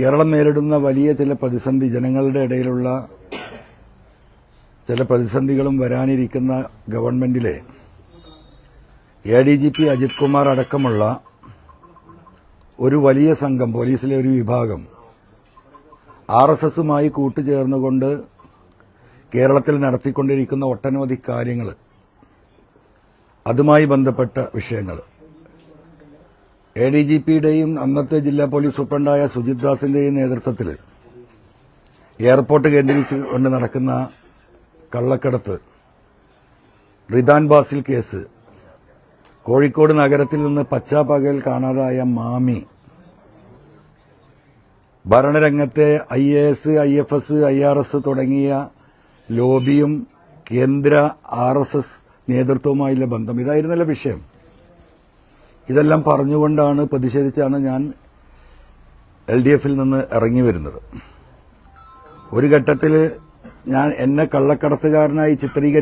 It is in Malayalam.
കേരളം നേരിടുന്ന വലിയ ചില പ്രതിസന്ധി, ജനങ്ങളുടെ ഇടയിലുള്ള ചില പ്രതിസന്ധികളും വരാനിരിക്കുന്ന ഗവൺമെന്റിലെ ADGP അജിത് കുമാർ അടക്കമുള്ള ഒരു വലിയ സംഘം, പോലീസിലെ ഒരു വിഭാഗം RSSുമായി കൂട്ടുചേർന്നുകൊണ്ട് കേരളത്തിൽ നടത്തിക്കൊണ്ടിരിക്കുന്ന ഒട്ടനവധി കാര്യങ്ങൾ, അതുമായി ബന്ധപ്പെട്ട വിഷയങ്ങൾ ADGPയുടെയും അന്നത്തെ ജില്ലാ പോലീസ് സൂപ്രണ്ടായ സുജിത് ദാസിന്റെയും നേതൃത്വത്തിൽ എയർപോർട്ട് കേന്ദ്രീകരിച്ചുകൊണ്ട് നടക്കുന്ന കള്ളക്കടത്ത്, റിദാൻ ബാസിൽ കേസ്, കോഴിക്കോട് നഗരത്തിൽ നിന്ന് പച്ചാപ്പകൽ കാണാതായ മാമി, ഭരണരംഗത്തെ IAS, IFS, IRS തുടങ്ങിയ ലോബിയും കേന്ദ്ര RSS നേതൃത്വവുമായുള്ള ബന്ധം, ഇതായിരുന്നല്ലോ വിഷയം. ഇതെല്ലാം പറഞ്ഞുകൊണ്ടാണ്, പ്രതിഷേധിച്ചാണ് ഞാൻ LDFൽ നിന്ന് ഇറങ്ങി വരുന്നത്. ഒരു ഘട്ടത്തിൽ എന്നെ കള്ളക്കടത്തുകാരനായി ചിത്രീകരിക്കും